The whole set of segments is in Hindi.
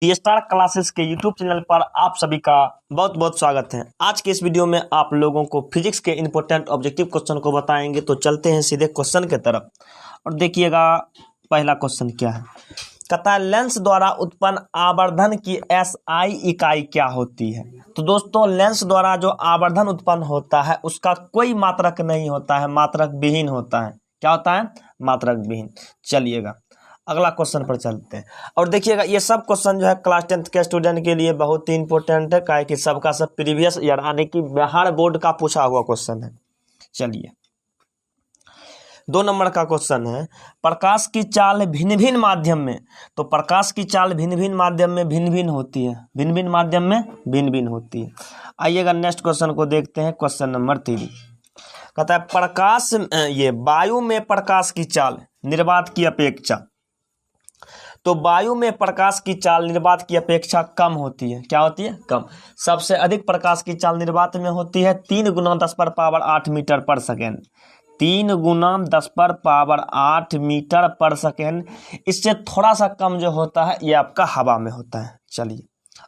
डी स्टार क्लासेस के यूट्यूब चैनल पर आप सभी का बहुत बहुत स्वागत है। आज के इस वीडियो में आप लोगों को फिजिक्स के इंपॉर्टेंट ऑब्जेक्टिव क्वेश्चन को बताएंगे। तो चलते हैं सीधे क्वेश्चन के तरफ और देखिएगा पहला क्वेश्चन क्या है। कहता है लेंस द्वारा उत्पन्न आवर्धन की SI इकाई क्या होती है। तो दोस्तों लेंस द्वारा जो आवर्धन उत्पन्न होता है उसका कोई मात्रक नहीं होता है, मात्रक विहीन होता है। क्या होता है? मात्रक विहीन। चलिएगा अगला क्वेश्चन पर चलते हैं और देखिएगा ये सब क्वेश्चन जो है क्लास 10th के स्टूडेंट के लिए बहुत ही इंपॉर्टेंट है, काहे कि सबका सब प्रीवियस ईयर यानी कि बिहार बोर्ड का पूछा हुआ क्वेश्चन है। चलिए 2 नंबर का क्वेश्चन है, प्रकाश की चाल भिन्न भिन्न माध्यम में। तो प्रकाश की चाल भिन्न भिन्न माध्यम में भिन्न भिन्न होती है, भिन्न भिन्न माध्यम में भिन्न भिन्न होती है। आइएगा नेक्स्ट क्वेश्चन को देखते हैं, क्वेश्चन नंबर 3। कहता है प्रकाश ये वायु में प्रकाश की चाल निर्वात की अपेक्षा। तो वायु में प्रकाश की चाल निर्वात की अपेक्षा कम होती है। क्या होती है? कम। सबसे अधिक प्रकाश की चाल निर्वात में होती है 3 गुना 10⁻8 मीटर पर सेकेंड। 3 गुना 10⁻8 मीटर पर सेकेंड। इससे थोड़ा सा कम जो होता है ये आपका हवा में होता है। चलिए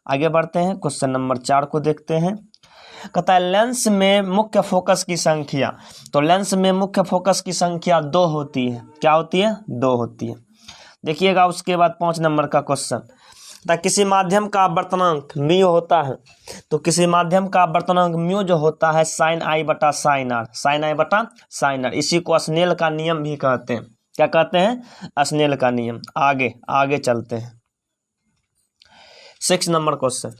आगे बढ़ते हैं, क्वेश्चन नंबर 4 को देखते हैं। कहता है लेंस में मुख्य फोकस की संख्या। तो लेंस में मुख्य फोकस की संख्या 2 होती है। क्या होती है? 2 होती है। देखिएगा उसके बाद 5 नंबर का क्वेश्चन, किसी माध्यम का आवर्तनांक म्यू होता है। तो किसी माध्यम का आवर्तनांक म्यू जो होता है sin I बटा sin R, sin I बटा sin R। इसी को स्नेल का नियम भी कहते हैं। क्या कहते हैं? स्नेल का नियम। आगे चलते हैं 6 नंबर क्वेश्चन।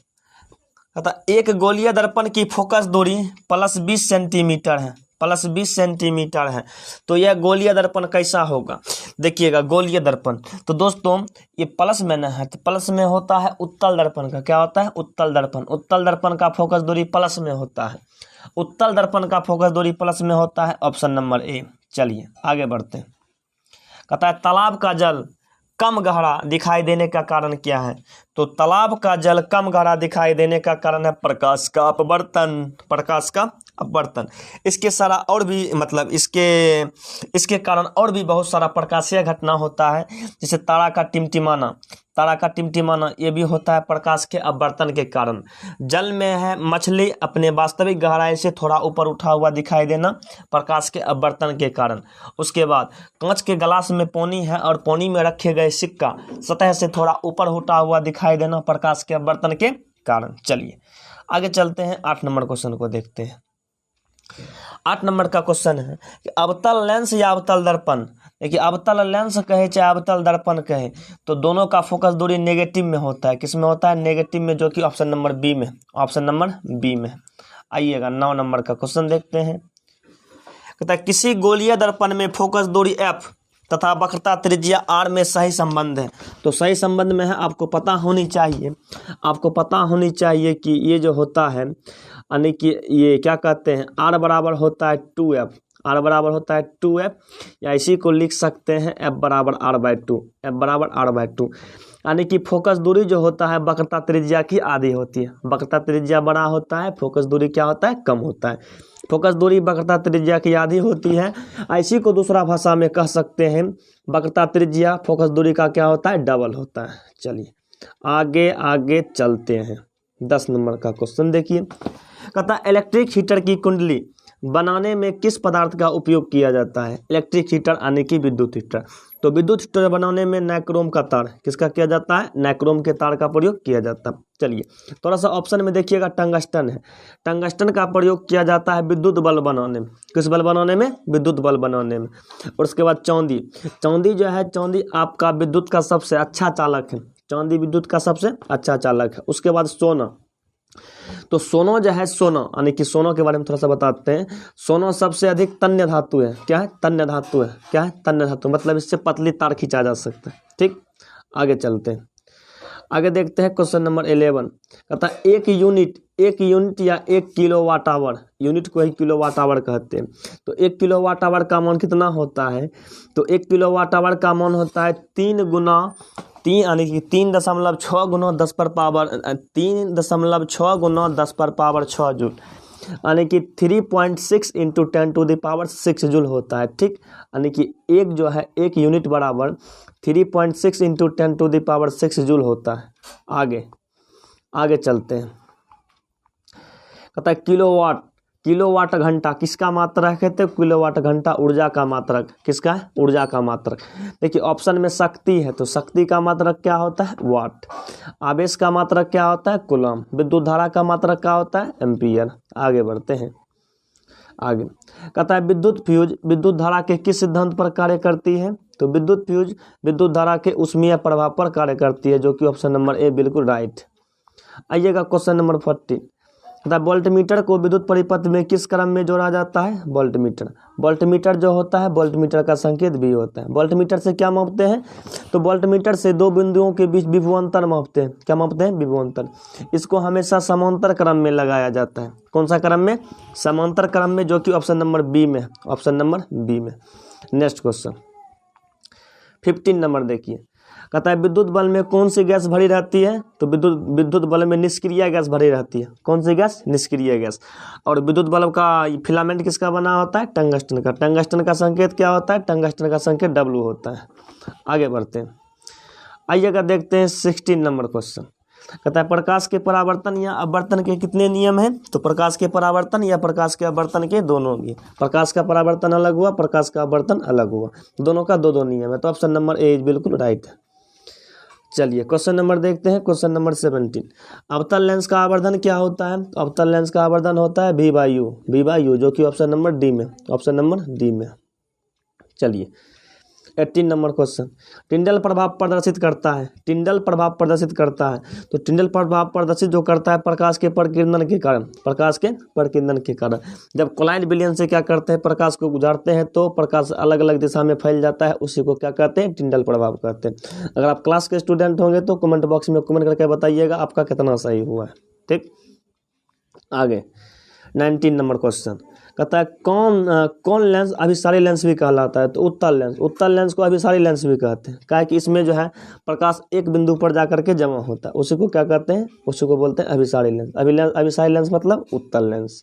कहता एक गोलीय दर्पण की फोकस दूरी +20 सेंटीमीटर है, +20 सेंटीमीटर है। तो यह गोलीय दर्पण कैसा होगा? देखिएगा गोलीय दर्पण, तो दोस्तों ये प्लस में न है, तो प्लस में होता है उत्तल दर्पण का। क्या होता है? उत्तल दर्पण। उत्तल दर्पण का फोकस दूरी प्लस में होता है। उत्तल दर्पण का फोकस दूरी प्लस में होता है, ऑप्शन नंबर ए। चलिए आगे बढ़ते हैं। कहता है तालाब का जल कम गहरा दिखाई देने का कारण क्या है। तो तालाब का जल कम गहरा दिखाई देने का कारण है प्रकाश का अपवर्तन। प्रकाश का अपवर्तन। इसके सारा और भी मतलब इसके कारण और भी बहुत सारा प्रकाशीय घटना होता है, जैसे तारा का टिमटिमाना। तारा का टिमटिमाना ये भी होता है प्रकाश के अपवर्तन के कारण। जल में है मछली अपने वास्तविक गहराई से थोड़ा ऊपर उठा हुआ दिखाई देना, प्रकाश के अपवर्तन के कारण। उसके बाद कांच के गिलास में पानी है और पानी में रखे गए सिक्का सतह से थोड़ा ऊपर उठा हुआ दिखाई देना, प्रकाश के अपवर्तन के कारण। चलिए आगे चलते हैं, 8 नंबर क्वेश्चन को देखते हैं। 8 नंबर का क्वेश्चन है कि अवतल लेंस या अवतल दर्पण। देखिए अवतल लेंस कहे चाहे अवतल दर्पण कहे तो दोनों का फोकस दूरी नेगेटिव में होता है। किस में होता है? नेगेटिव में, जो कि ऑप्शन नंबर बी में, ऑप्शन नंबर बी में। आइएगा 9 नंबर का क्वेश्चन देखते हैं। कहता है किसी गोलीय दर्पण में फोकस दूरी f तथा वक्रता त्रिज्या r में सही संबंध है। तो सही संबंध में है, आपको पता होनी चाहिए, आपको पता होनी चाहिए कि ये जो होता है यानी कि ये क्या कहते हैं, r बराबर होता है 2f, r बराबर होता है 2f, या इसी को लिख सकते हैं f बराबर r/2, f बराबर r/2। यानी कि फोकस दूरी जो होता है वक्रता त्रिज्या की आधी होती है। वक्रता त्रिज्या बड़ा होता है, फोकस दूरी क्या होता है? कम होता है। फोकस दूरी वक्रता त्रिज्या की आधी होती है। इसी को दूसरा भाषा में कह सकते हैं वक्रता त्रिज्या फोकस दूरी का क्या होता है? डबल होता है। चलिए आगे चलते हैं। 10 नंबर का क्वेश्चन देखिए। कहता है इलेक्ट्रिक हीटर की कुंडली बनाने में किस पदार्थ का उपयोग किया जाता है। इलेक्ट्रिक हीटर यानी कि विद्युत हीटर। तो विद्युत हीटर बनाने में नाइक्रोम का तार किसका किया जाता है? नाइक्रोम के तार का प्रयोग किया जाता है। चलिए थोड़ा सा ऑप्शन में देखिएगा, टंगस्टन है। टंगस्टन का प्रयोग किया जाता है विद्युत बल्ब बनाने में। किस बल्ब बनाने में? विद्युत बल्ब बनाने में। और उसके बाद चांदी। चांदी जो है, चांदी आपका विद्युत का सबसे अच्छा चालक है। चांदी विद्युत का सबसे अच्छा चालक है। उसके बाद सोना। तो सोना जो है, सोना यानी कि सोना के बारे में थोड़ा सा बताते हैं। सोना सबसे अधिक तन्य धातु है। क्या है? तन्य धातु है। क्या है? तन्य धातु, मतलब इससे पतली तार खींचा जा सकता है। ठीक, आगे चलते हैं, आगे देखते हैं क्वेश्चन नंबर 11। कहता है एक यूनिट या 1 किलोवाट आवर, यूनिट को ही किलोवाट आवर कहते हैं। तो 1 किलोवाट आवर का मान कितना होता है? तो 1 किलोवाट आवर का मान होता है 3 यानी कि 3.6 गुना 10 पर पावर 3.6 गुना 10 पर पावर 6 जूल। यानी कि 3.6 इंटू 10⁻6 जूल होता है। ठीक, यानी कि एक जो है एक यूनिट बराबर 3.6 इंटू 10⁻6 जूल होता है। आगे चलते हैं। कहता है किलोवाट, किलोवाट घंटा किसका मात्रक है? तो किलोवाट घंटा ऊर्जा का मात्रक। किसका है? ऊर्जा का मात्रक। देखिए ऑप्शन में शक्ति है तो शक्ति का मात्रक क्या होता है? वाट। आवेश का मात्रक क्या होता है? कूलम। विद्युत धारा का मात्रक क्या होता है? एम्पियर। आगे बढ़ते हैं। आगे कहता है विद्युत फ्यूज विद्युत धारा के किस सिद्धांत पर कार्य करती है? तो विद्युत फ्यूज विद्युत धारा के ऊष्मीय प्रभाव पर कार्य करती है, जो कि ऑप्शन नंबर ए बिल्कुल राइट। आइएगा क्वेश्चन नंबर 40। वोल्टमीटर को विद्युत परिपथ में किस क्रम में जोड़ा जाता है? वोल्टमीटर। वोल्टमीटर जो होता है वोल्टमीटर का संकेत भी होता है। वोल्टमीटर से क्या मापते हैं? तो वोल्टमीटर से दो बिंदुओं के बीच विभवांतर मापते हैं। क्या मापते हैं? विभवांतर। इसको हमेशा समांतर क्रम में लगाया जाता है। कौन सा क्रम में? समांतर क्रम में, जो कि ऑप्शन नंबर बी में। ऑप्शन नंबर बी में। नेक्स्ट क्वेश्चन 15 नंबर देखिए। कहता है विद्युत बल में कौन सी गैस भरी रहती है? तो विद्युत बल में निष्क्रिय गैस भरी रहती है। कौन सी गैस? निष्क्रिय गैस। और विद्युत बल्ब का फिलामेंट किसका बना होता है? टंगस्टन का। टंगस्टन का संकेत क्या होता है? टंगस्टन का संकेत W होता है। आगे बढ़ते हैं। आइएगा देखते हैं 16 नंबर क्वेश्चन। कहता है प्रकाश के परावर्तन या अपवर्तन के कितने नियम हैं? तो प्रकाश के परावर्तन या प्रकाश के अपवर्तन के दोनों के। प्रकाश का परावर्तन अलग हुआ, प्रकाश का अपवर्तन अलग हुआ, दोनों का दो नियम है। तो ऑप्शन नंबर ए बिल्कुल राइट है। चलिए क्वेश्चन नंबर देखते हैं। Question number 17। अवतल लेंस का आवर्धन क्या होता है? अवतल लेंस का आवर्धन होता है V/U, जो कि ऑप्शन नंबर डी में। ऑप्शन नंबर डी में। चलिए 18 नंबर क्वेश्चन। टिंडल प्रभाव प्रदर्शित करता है। टिंडल प्रभाव प्रदर्शित करता है तो टिंडल प्रभाव प्रदर्शित जो करता है प्रकाश के प्रकीर्णन के कारण। प्रकाश के प्रकीर्णन के कारण जब कोलाइड विलयन से क्या करते हैं? प्रकाश को गुजारते हैं तो प्रकाश अलग अलग दिशा में फैल जाता है, उसी को क्या कहते हैं? टिंडल प्रभाव कहते हैं। अगर आप क्लास के स्टूडेंट होंगे तो कमेंट बॉक्स में कमेंट करके बताइएगा आपका कितना सही हुआ है। ठीक, आगे 19 नंबर क्वेश्चन। कहता है कौन लेंस अभिसारी लेंस भी कहलाता है? तो उत्तल लेंस। उत्तल लेंस को अभिसारी लेंस भी कहते हैं, क्या कि इसमें जो है प्रकाश एक बिंदु पर जाकर के जमा होता है, उसी को क्या कहते हैं? उसी को बोलते हैं अभिसारी लेंस। अभिसारी लेंस मतलब उत्तल लेंस।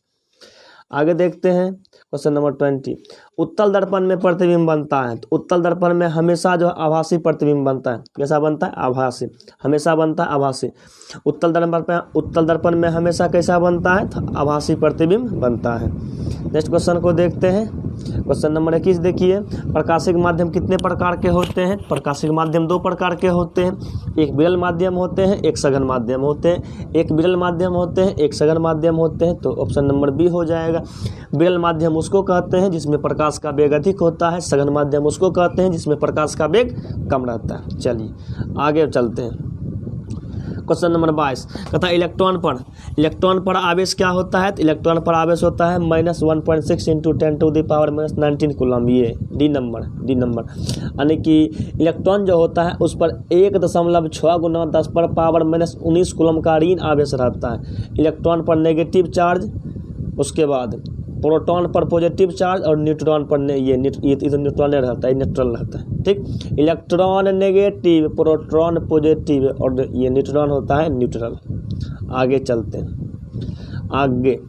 आगे देखते हैं क्वेश्चन नंबर 20। उत्तल दर्पण में प्रतिबिंब बनता है तो उत्तल दर्पण में हमेशा जो आभासी प्रतिबिंब बनता है। कैसा बनता है? आभासी। हमेशा बनता है आभासी। उत्तल दर्पण में हमेशा कैसा बनता है? तो आभासी प्रतिबिंब बनता है। नेक्स्ट क्वेश्चन को देखते हैं। क्वेश्चन नंबर 21 देखिए। प्रकाशिक माध्यम कितने प्रकार के होते हैं? प्रकाशिक माध्यम दो प्रकार के होते हैं। एक विरल माध्यम होते हैं, एक सघन माध्यम होते हैं। एक विरल माध्यम होते हैं, एक सघन माध्यम होते हैं। तो ऑप्शन नंबर बी हो जाएगा। विरल माध्यम उसको कहते हैं जिसमें प्रकाश का वेग अधिक होता है। सघन माध्यम उसको कहते हैं जिसमें प्रकाश का वेग कम रहता है। चलिए आगे चलते हैं। Question number 22। कहता है इलेक्ट्रॉन पर आवेश क्या होता है? तो इलेक्ट्रॉन पर आवेश होता है -1.6 इंटू 10⁻⁻19 कूलम। ये डी नंबर यानी कि इलेक्ट्रॉन जो होता है उस पर 1.6 गुना 10⁻⁻19 कूलम का ऋण आवेश रहता है। इलेक्ट्रॉन पर नेगेटिव चार्ज, उसके बाद प्रोटॉन पर पॉजिटिव चार्ज और न्यूट्रॉन पर ये तो न्यूट्रॉन रहता है, न्यूट्रल रहता है। ठीक, इलेक्ट्रॉन नेगेटिव, प्रोटॉन पॉजिटिव और ये न्यूट्रॉन होता है न्यूट्रल। आगे चलते हैं। आगे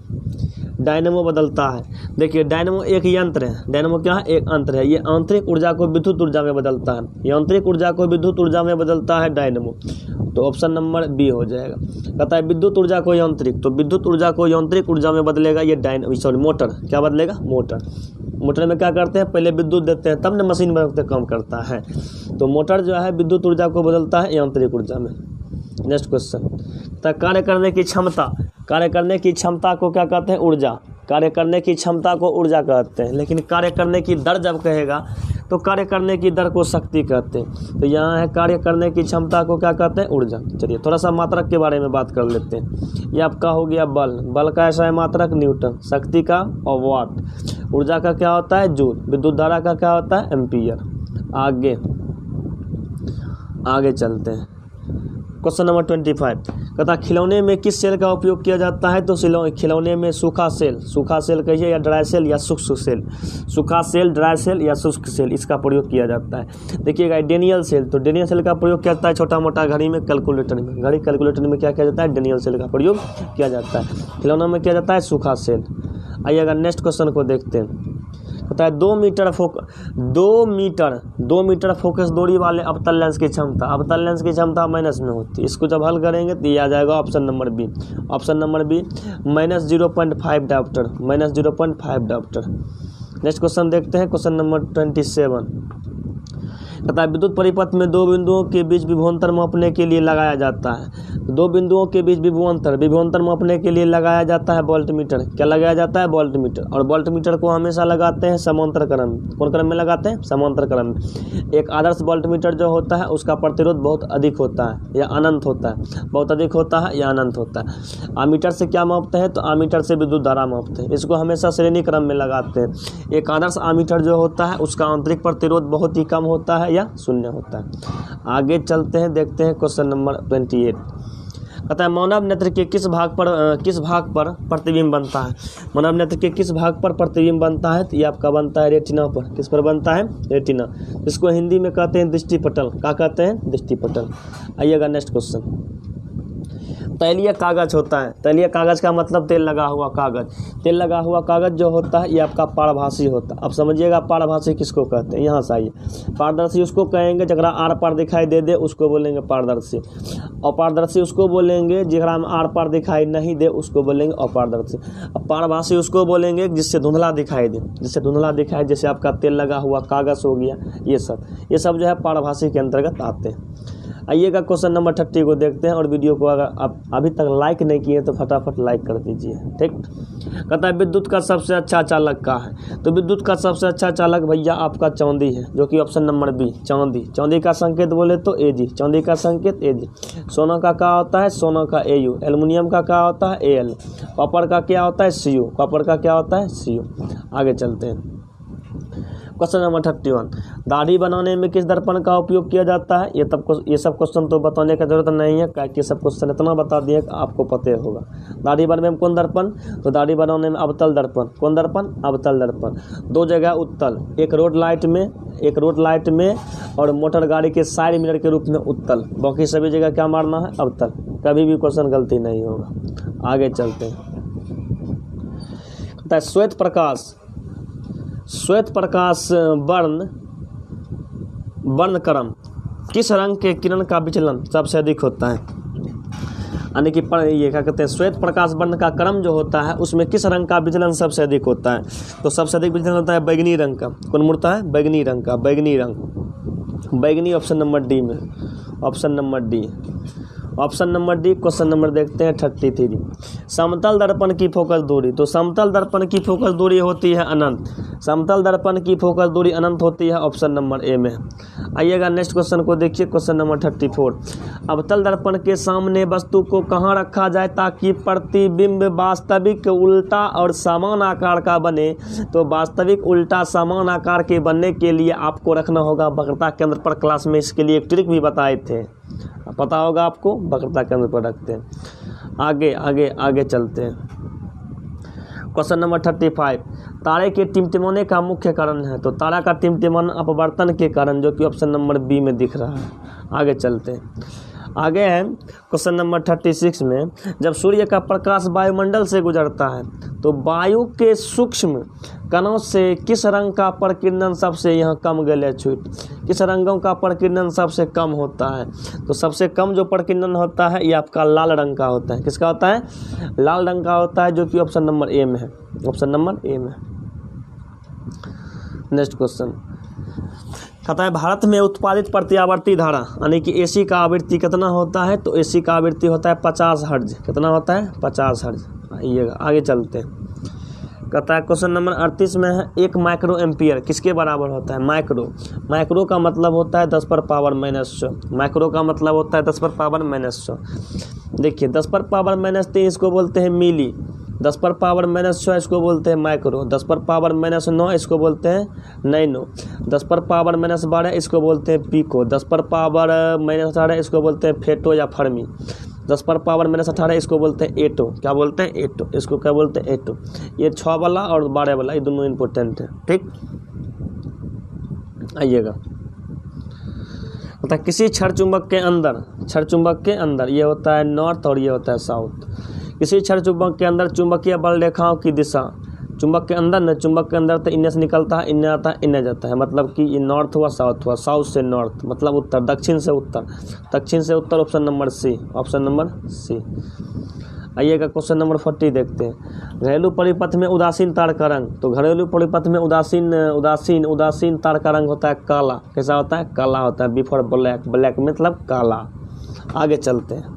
डायनेमो बदलता है। देखिए डायनेमो एक यंत्र है। डायनेमो क्या है? एक यंत्र है। ये आंतरिक ऊर्जा को विद्युत ऊर्जा में बदलता है। ये आंतरिक ऊर्जा को विद्युत ऊर्जा में बदलता है डायनेमो। तो ऑप्शन नंबर बी हो जाएगा। कहता है विद्युत ऊर्जा को यांत्रिक, तो विद्युत ऊर्जा को यांत्रिक ऊर्जा में बदलेगा ये मोटर। क्या बदलेगा? मोटर में क्या करते हैं? पहले विद्युत देते हैं तब न मशीन में काम करता है। तो मोटर जो है विद्युत ऊर्जा को बदलता है यांत्रिक ऊर्जा में। Next question. कार्य करने की क्षमता को क्या कहते हैं? ऊर्जा। कार्य करने की क्षमता को ऊर्जा कहते हैं, लेकिन कार्य करने की दर जब कहेगा तो कार्य करने की दर को शक्ति कहते हैं। तो यहाँ है कार्य करने की क्षमता को क्या कहते हैं? ऊर्जा। चलिए थोड़ा सा मात्रक के बारे में बात कर लेते हैं। ये आपका हो गया बल का ऐसा है मात्रक न्यूटन, शक्ति का और वाट, ऊर्जा का क्या होता है? जूल, विद्युत धारा का क्या होता है? एम्पियर। आगे चलते हैं। Question number 25। कहता खिलौने में किस सेल का उपयोग किया जाता है, तो खिलौने में सूखा सेल कहिए या ड्राई सेल या शुष्क सेल, सूखा सेल, ड्राई सेल या शुष्क सेल, इसका प्रयोग किया जाता है। देखिएगा डेनियल सेल, तो डेनियल सेल का प्रयोग किया जाता है छोटा मोटा घड़ी में, कैलकुलेटर में, घड़ी कैलकुलेटर में क्या किया जाता है, डेनियल सेल का प्रयोग किया जाता है। खिलौना में किया जाता है सूखा सेल। आइए अगर नेक्स्ट क्वेश्चन को देखते हैं, कहता है 2 मीटर फोकस दूरी वाले अवतल लेंस की क्षमता माइनस में होती है। इसको जब हल करेंगे तो ये आ जाएगा option number B, -0.5 dioptre. Next question देखते हैं, क्वेश्चन नंबर 27। कहता है विद्युत परिपथ में 2 बिंदुओं के बीच विभवांतर मापने के लिए लगाया जाता है। 2 बिंदुओं के बीच विभवांतर मापने के लिए लगाया जाता है वोल्टमीटर। क्या लगाया जाता है, वोल्टमीटर। और वोल्टमीटर को हमेशा लगाते हैं समांतर क्रम में। कौन क्रम में लगाते हैं, समांतर क्रम में। एक आदर्श वोल्टमीटर जो होता है उसका प्रतिरोध बहुत अधिक होता है या अनंत होता है, बहुत अधिक होता है या अनंत होता है। आमीटर से क्या मापते हैं, तो आमीटर से विद्युत धारा मापते हैं। इसको हमेशा श्रेणी क्रम में लगाते हैं। एक आदर्श आमीटर जो होता है उसका आंतरिक प्रतिरोध बहुत ही कम होता है या शून्य होता है। आगे चलते हैं, देखते हैं क्वेश्चन नंबर 28। कहता है मानव नेत्र के किस भाग पर प्रतिबिंब बनता है। मानव नेत्र के किस भाग पर प्रतिबिंब बनता है, तो ये आपका बनता है रेटिना पर। किस पर बनता है, रेटिना। इसको हिंदी में कहते हैं दृष्टिपटल। क्या कहते हैं, दृष्टिपटल। आइएगा नेक्स्ट क्वेश्चन। तैलीय कागज होता है, तैलीय कागज का मतलब तेल लगा हुआ कागज जो होता है ये आपका पारभासी होता है। अब समझिएगा पारभासी किसको कहते हैं, यहाँ से आइए। पारदर्शी उसको कहेंगे जरा आर पार दिखाई दे दे, उसको बोलेंगे पारदर्शी। अपारदर्शी उसको बोलेंगे जरा में आर पार दिखाई नहीं दे, उसको बोलेंगे अपारदर्शी। अब पारभासी उसको बोलेंगे जिससे धुंधला दिखाई दे, जैसे आपका तेल लगा हुआ कागज हो गया, ये सब जो है पारभासी के अंतर्गत आते हैं। आइएगा क्वेश्चन नंबर 30 को देखते हैं। और वीडियो को अगर आप अभी तक लाइक नहीं किए तो फटाफट लाइक कर दीजिए, ठीक। कहता है विद्युत का सबसे अच्छा चालक क्या है, तो विद्युत का सबसे अच्छा चालक भैया आपका चांदी है, जो कि ऑप्शन नंबर बी, चांदी का संकेत बोले तो एजी, चांदी का संकेत एजी। सोना का क्या होता है, सोना का एयू। एल्युमिनियम का क्या होता है, एल। कॉपर का क्या होता है, सीयू। आगे चलते हैं, क्वेश्चन नंबर 31। दाढ़ी बनाने में किस दर्पण का उपयोग किया जाता है। ये सब क्वेश्चन तो बताने की जरूरत नहीं है, क्योंकि सब क्वेश्चन इतना बता दिए कि आपको पता होगा। दाढ़ी बनाने में कौन दर्पण, तो दाढ़ी बनाने में अवतल दर्पण। कौन दर्पण, अवतल दर्पण। 2 जगह उत्तल, एक रोड लाइट में और मोटर गाड़ी के साइड मिरर के रूप में उत्तल। बाकी सभी जगह क्या मारना है, अवतल। कभी भी क्वेश्चन गलती नहीं होगा। आगे चलते हैं, श्वेत प्रकाश वर्णक्रम किस रंग के किरण का विचलन सबसे अधिक होता है। यानी कि ये क्या कहते हैं, श्वेत प्रकाश वर्ण का क्रम जो होता है उसमें किस रंग का विचलन सबसे अधिक होता है, तो सबसे अधिक विचलन होता है बैगनी रंग का। कौन मुड़ता है, बैगनी रंग का, बैगनी ऑप्शन नंबर डी में, option number D. Question number देखते हैं 33। समतल दर्पण की फोकस दूरी, तो समतल दर्पण की फोकस दूरी होती है अनंत। समतल दर्पण की फोकस दूरी अनंत होती है, ऑप्शन नंबर ए में। आइएगा नेक्स्ट क्वेश्चन को देखिए, क्वेश्चन नंबर 34। अवतल दर्पण के सामने वस्तु को कहाँ रखा जाए ताकि प्रतिबिंब वास्तविक उल्टा और समान आकार का बने, तो वास्तविक उल्टा समान आकार के बनने के लिए आपको रखना होगा वक्रता केंद्र पर। क्लास में इसके लिए एक ट्रिक भी बताए थे, पता होगा आपको, वक्रता केंद्र पर रखते हैं। आगे चलते हैं, क्वेश्चन नंबर 35। तारे के टिमटिमाने का मुख्य कारण है, तो तारा का टिमटिमाना अपवर्तन के कारण, जो कि ऑप्शन नंबर बी में दिख रहा है। आगे चलते हैं, आगे है क्वेश्चन नंबर 36 में। जब सूर्य का प्रकाश वायुमंडल से गुजरता है तो वायु के सूक्ष्म कणों से किस रंग का प्रकीर्णन सबसे यहाँ कम गले छूट, किस रंगों का प्रकीर्णन सबसे कम होता है, तो सबसे कम जो प्रकीर्णन होता है ये आपका लाल रंग का होता है। किसका होता है, लाल रंग का होता है, जो कि ऑप्शन नंबर ए में है, ऑप्शन नंबर ए में। नेक्स्ट क्वेश्चन कहता है भारत में उत्पादित प्रत्यावर्ती धारा यानी कि एसी का आवृत्ति कितना होता है, तो एसी का आवृत्ति होता है 50 हर्ट्ज। कितना होता है, 50 हर्ट्ज। आइएगा आगे चलते हैं, कहता है क्वेश्चन नंबर 38 में है 1 माइक्रो एम्पियर किसके बराबर होता है, माइक्रो का मतलब होता है 10⁻⁻⁻⁴। माइक्रो का मतलब होता है 10⁻⁻⁻⁴। देखिए 10⁻⁻3 इसको बोलते हैं मिली, 10⁻⁻⁻6 इसको बोलते हैं माइक्रो, 10⁻⁻9 इसको बोलते हैं नैनो, 10⁻⁻12 इसको बोलते हैं पिको, 10⁻⁻18 इसको बोलते हैं फेटो या फर्मी। 10⁻⁻18 इसको बोलते हैं एटो। क्या बोलते हैं? एटो। इसको क्या बोलते हैं? एटो। ये 6 वाला और 12 वाला ये दोनों इंपॉर्टेंट है। ठीक, आइएगा। मतलब किसी क्षण चुंबक के अंदर ये होता है नॉर्थ और ये होता है साउथ। किसी क्षण चुंबक के अंदर चुंबकीय बल रेखाओं की दिशा, चुंबक के अंदर तो इनने से निकलता है, इनने आता है, इनने जाता है। मतलब कि ये नॉर्थ हुआ, साउथ से नॉर्थ मतलब उत्तर, दक्षिण से उत्तर। ऑप्शन नंबर सी। आइएगा क्वेश्चन नंबर 40 देखते हैं। घरेलू परिपथ में उदासीन तार का रंग। तो घरेलू परिपथ में उदासीन तार का रंग होता है काला। कैसा होता है? काला होता है। बी फॉर ब्लैक, ब्लैक मतलब काला। आगे चलते हैं।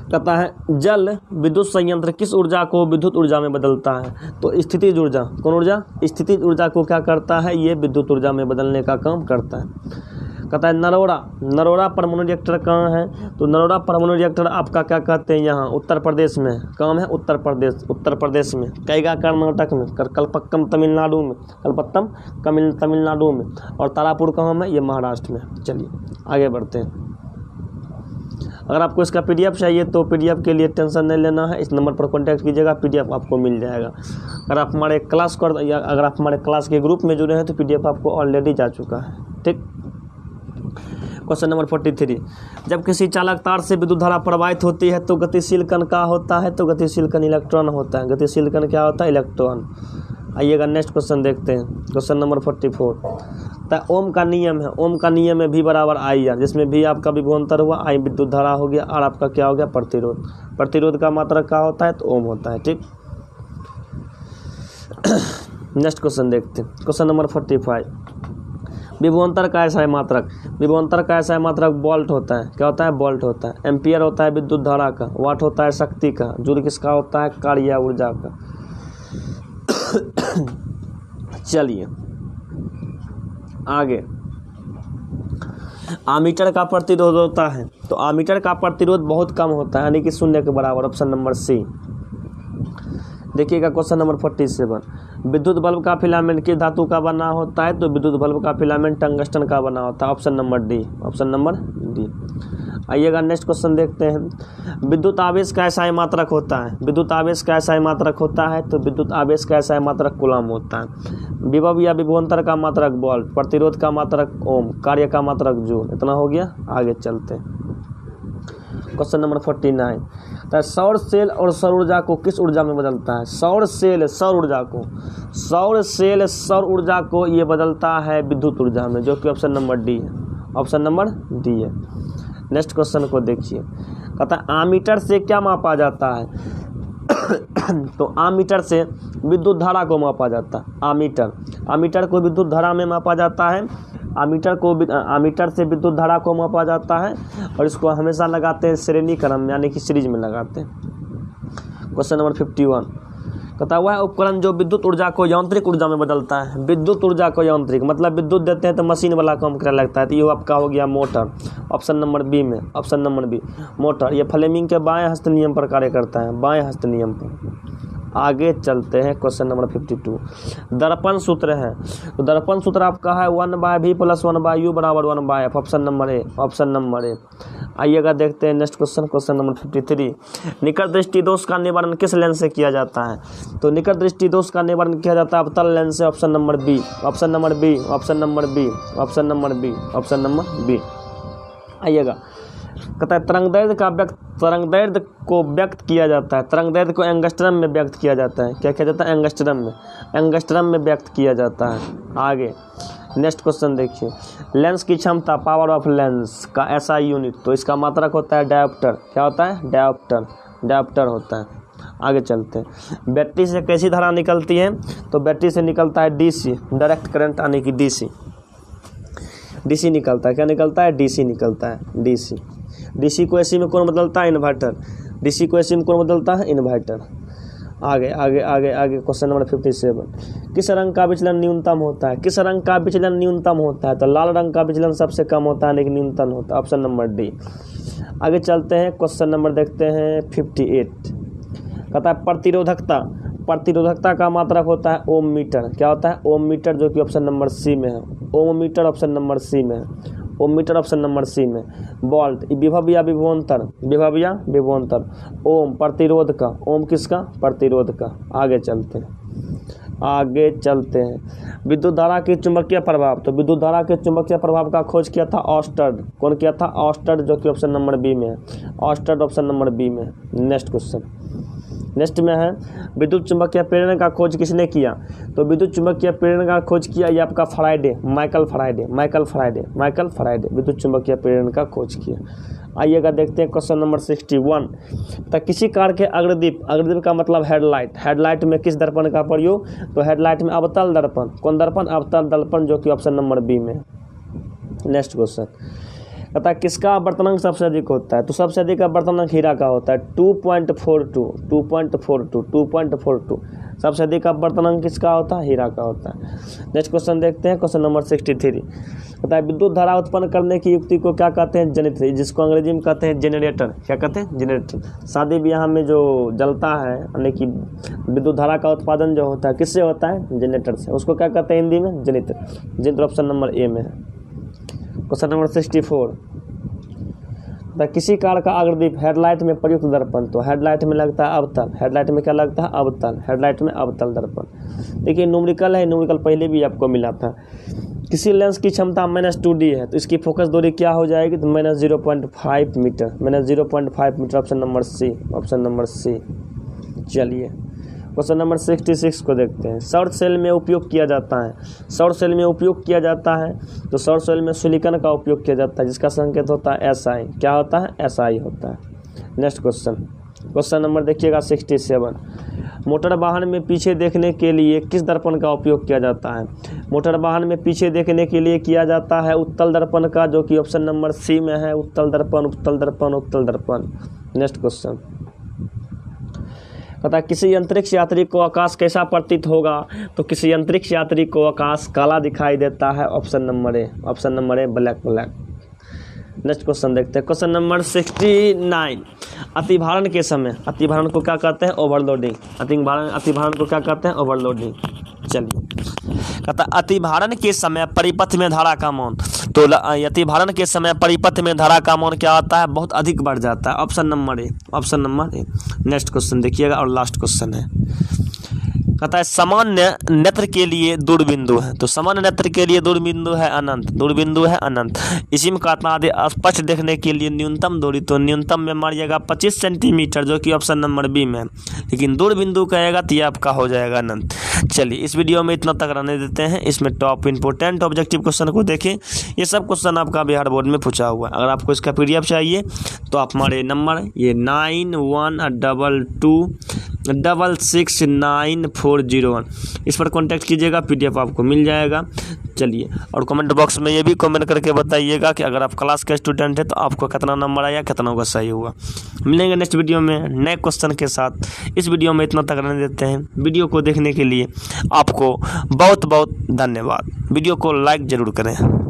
कहता है जल विद्युत संयंत्र किस ऊर्जा को विद्युत ऊर्जा में बदलता है? तो स्थितिज ऊर्जा। कौन ऊर्जा? स्थितिज ऊर्जा को क्या करता है? ये विद्युत ऊर्जा में बदलने का काम करता है। कहता है नरोड़ा परमाणु रिएक्टर कहाँ है? तो नरोड़ा परमाणु रिएक्टर आपका क्या कहते हैं? यहाँ उत्तर प्रदेश में। काम है उत्तर प्रदेश में। कैगा कर्नाटक में, कलपक्कम तमिलनाडु में, और तारापुर कहाँ में? ये महाराष्ट्र में। चलिए आगे बढ़ते हैं। अगर आपको इसका पीडीएफ चाहिए तो पीडीएफ के लिए टेंशन नहीं लेना है, इस नंबर पर कांटेक्ट कीजिएगा, पीडीएफ आपको मिल जाएगा। अगर आप हमारे क्लास के ग्रुप में जुड़े हैं तो पीडीएफ आपको ऑलरेडी जा चुका है। ठीक, क्वेश्चन नंबर 43। जब किसी चालक तार से विद्युत धारा प्रवाहित होती है तो गतिशील कण क्या होता है? तो गतिशील कण इलेक्ट्रॉन होता है। गतिशील कण क्या होता है? इलेक्ट्रॉन। आइएगा नेक्स्ट क्वेश्चन देखते हैं। Question number 44। तो ओम का नियम है। ओम का नियम है V बराबर I R, जिसमें V आपका विभवांतर हुआ, I विद्युत धारा हो गया, R आपका क्या हो गया? प्रतिरोध। प्रतिरोध का मात्रक क्या होता है? तो ओम होता है। ठीक, नेक्स्ट क्वेश्चन देखते हैं। Question number 45। विभवांतर का ऐसा है मात्रक। विभवांतर का ऐसा है मात्रक वोल्ट होता है। क्या होता है? वोल्ट होता है। एम्पियर होता है विद्युत धारा का। वाट होता है शक्ति का। जूल किसका होता है? कार्य ऊर्जा का। चलिए आगे। आमीटर का प्रतिरोध होता है। तो आमीटर का प्रतिरोध बहुत कम होता है, यानी कि 0 के बराबर। Option number C. देखिएगा क्वेश्चन नंबर 47। विद्युत बल्ब का फिलामेंट किस धातु का बना होता है? तो विद्युत बल्ब का फिलामेंट टंगस्टन का बना होता है। Option number D. आइएगा नेक्स्ट क्वेश्चन देखते हैं। विद्युत आवेश का ऐसा मात्रक होता है। विद्युत आवेश का ऐसा मात्रक होता है। तो विद्युत आवेश का ऐसा मात्रक कूलम होता है। विभव या विभवांतर का मात्रक वोल्ट। प्रतिरोध का मात्रक ओम। कार्य का मात्रक जूल। इतना हो गया। आगे चलते हैं। Question number 49। तो सौर सेल और सौर ऊर्जा को किस ऊर्जा में बदलता है? सौर सेल सौर ऊर्जा को ये बदलता है विद्युत ऊर्जा में, जो कि ऑप्शन नंबर डी है। ऑप्शन नंबर डी है। नेक्स्ट क्वेश्चन को देखिए। कहता है आमीटर से क्या मापा जाता है? तो आमीटर से विद्युत धारा को मापा जाता है। आमीटर को विद्युत धारा में मापा जाता है। आमीटर से विद्युत धारा को मापा जाता है, और इसको हमेशा लगाते हैं श्रेणी क्रम में, यानी कि सीरीज में लगाते हैं। Question number 51। कहता है वह उपकरण जो विद्युत ऊर्जा को यांत्रिक ऊर्जा में बदलता है। विद्युत ऊर्जा को यांत्रिक मतलब विद्युत देते हैं तो मशीन वाला काम करने लगता है। तो ये आपका हो गया मोटर। ऑप्शन नंबर बी में। Option number B motor. ये फ्लेमिंग के बाएं हस्त नियम पर कार्य करता है। बाएं हस्त नियम पर। आगे चलते हैं। Question number 52। दर्पण सूत्र है। तो दर्पण सूत्र आपका है 1/v + 1/u = 1/f। Option number A. आइएगा देखते हैं नेक्स्ट क्वेश्चन। Question number 53। निकट दृष्टि दोष का निवारण किस लेंस से किया जाता है? तो निकट दृष्टि दोष का निवारण किया जाता है अवतल लेंस से। Option number B. आइएगा। कहता है तरंग दैर्ध्य को व्यक्त किया जाता है। तरंग दैर्ध्य को एंगस्ट्रम में व्यक्त किया जाता है। क्या किया जाता है? एंगस्ट्रम में व्यक्त किया जाता है। आगे नेक्स्ट क्वेश्चन देखिए। लेंस की क्षमता पावर ऑफ लेंस का ऐसा यूनिट। तो इसका मात्रक होता है डायोप्टर। क्या होता है? डायोप्टर होता है। आगे चलते हैं। बैटरी से कैसी धारा निकलती है? तो बैटरी से निकलता है डीसी, डायरेक्ट करंट, यानी कि डीसी निकलता है। क्या निकलता है? डीसी निकलता है। डीसी को एसी में कौन बदलता है? इन्वर्टर। डीसी को एसी में कौन बदलता है? इन्वर्टर। आगे क्वेश्चन नंबर 57। किस रंग का विचलन न्यूनतम होता है? तो लाल रंग का विचलन सबसे कम होता है, लेकिन न्यूनतम होता है। Option number D. आगे चलते हैं। क्वेश्चन नंबर देखते हैं 58। कहता है प्रतिरोधकता का मात्रक होता है ओम मीटर। क्या होता है? ओम मीटर, जो कि ऑप्शन नंबर सी में है। ओम मीटर ऑप्शन नंबर सी में है। ओम मीटर ऑप्शन नंबर सी में। वोल्ट विभव या विभवांतर, विभव या विभवांतर। ओम प्रतिरोध का, ओम किसका, प्रतिरोध का। आगे चलते हैं, आगे चलते हैं। विद्युत धारा के चुंबकीय प्रभाव, तो विद्युत धारा के चुंबकीय प्रभाव का खोज किया था ऑस्टर्ड। कौन किया था, ऑस्टर्ड, जो कि ऑप्शन नंबर बी में है। ऑस्टर्ड ऑप्शन नंबर बी में। नेक्स्ट क्वेश्चन, नेक्स्ट में है विद्युत चुंबकीय प्रेरण का खोज किसने किया, तो विद्युत चुंबकीय प्रेरण का खोज किया ये आपका Faraday, Michael Faraday, Michael Faraday, Michael Faraday विद्युत चुंबकीय प्रेरण का खोज किया। आइएगा देखते हैं क्वेश्चन नंबर 61। तो किसी कार के अग्रदीप, अग्रदीप का मतलब हेडलाइट, हेडलाइट में किस दर्पण का प्रयोग, तो हेडलाइट में अवतल दर्पण। कौन दर्पण, अवतल दर्पण, जो कि ऑप्शन नंबर बी में। नेक्स्ट क्वेश्चन कहता है किसका आवर्तनांक सबसे अधिक होता है, तो सबसे अधिक आवर्तनांक हीरा का होता है 2.42, 2.42, 2.42 सबसे अधिक आवर्तनांक किसका होता है, हीरा का होता है। नेक्स्ट क्वेश्चन देखते हैं, क्वेश्चन नंबर 63 कहता है विद्युत धारा उत्पन्न करने की युक्ति को क्या कहते हैं, जनित्र, जिसको अंग्रेजी में कहते हैं जनरेटर। क्या कहते हैं, जनरेटर। शादी ब्याह में जो जलता है, यानी कि विद्युत धारा का उत्पादन जो होता है किससे होता है, जनरेटर से, उसको क्या कहते हैं हिंदी में, जनित्र। जनित्र ऑप्शन नंबर ए में है। क्वेश्चन नंबर 64 किसी कार का अग्रदीप हेडलाइट में प्रयुक्त दर्पण, तो हेडलाइट में लगता है अवतल, हेडलाइट में क्या लगता है, अवतल, हेडलाइट में अवतल दर्पण। देखिए न्यूमेरिकल है, न्यूमेरिकल पहले भी आपको मिला था। किसी लेंस की क्षमता -2D है, तो इसकी फोकस दूरी क्या हो जाएगी, तो -0.5 metre, -0.5 metre option number C, option number C. चलिए क्वेश्चन नंबर 66 को देखते हैं। सौर सेल में उपयोग किया जाता है, सौर सेल में उपयोग किया जाता है, तो सौर सेल में सिलिकॉन का उपयोग किया जाता है, जिसका संकेत होता है SI। क्या होता है, SI होता है। नेक्स्ट क्वेश्चन, क्वेश्चन नंबर देखिएगा 67। मोटर वाहन में पीछे देखने के लिए किस दर्पण का उपयोग किया जाता है, मोटर वाहन में पीछे देखने के लिए किया जाता है उत्तल दर्पण का, जो कि ऑप्शन नंबर सी में है, उत्तल दर्पण, उत्तल दर्पण, उत्तल दर्पण। नेक्स्ट क्वेश्चन कहता है किसी अंतरिक्ष यात्री को आकाश कैसा प्रतीत होगा, तो किसी अंतरिक्ष यात्री को आकाश काला दिखाई देता है, option number A, option number A, black, black. Next question देखते हैं, क्वेश्चन नंबर 69। अतिभारण के समय, अतिभारण को क्या कहते हैं, ओवरलोडिंग। अतिभारण को क्या कहते हैं, ओवरलोडिंग। चलिए कहता अतिभारण के समय परिपथ में धारा का मान, तो अतिभारण के समय परिपथ में धारा का मान क्या होता है, बहुत अधिक बढ़ जाता है, option number A, option number A. Next question देखिएगा और लास्ट क्वेश्चन है, कहता है सामान्य नेत्र के लिए दूरबिंदु है, तो सामान्य नेत्र के लिए दूरबिंदु है अनंत, दूरबिंदु है अनंत। इसी में कहता है स्पष्ट देखने के लिए न्यूनतम दूरी, तो न्यूनतम में मारिएगा 25 सेंटीमीटर, जो कि ऑप्शन नंबर बी में है, लेकिन दूरबिंदु कहेगा तो ये आपका हो जाएगा अनंत। चलिए इस वीडियो में इतना तक रहने देते हैं। इसमें टॉप इंपोर्टेंट ऑब्जेक्टिव क्वेश्चन को देखें, ये सब क्वेश्चन आपका बिहार बोर्ड में पूछा हुआ है। अगर आपको इसका PDF चाहिए तो आप हमारे नंबर ये 9122669401 इस पर कॉन्टैक्ट कीजिएगा, PDF आपको मिल जाएगा। चलिए और कमेंट बॉक्स में ये भी कमेंट करके बताइएगा कि अगर आप क्लास के स्टूडेंट हैं तो आपको कितना नंबर आया, कितना का सही हुआ। मिलेंगे नेक्स्ट वीडियो में नए क्वेश्चन के साथ। इस वीडियो में इतना तक रहने देते हैं। वीडियो को देखने के लिए आपको बहुत बहुत धन्यवाद। वीडियो को लाइक ज़रूर करें।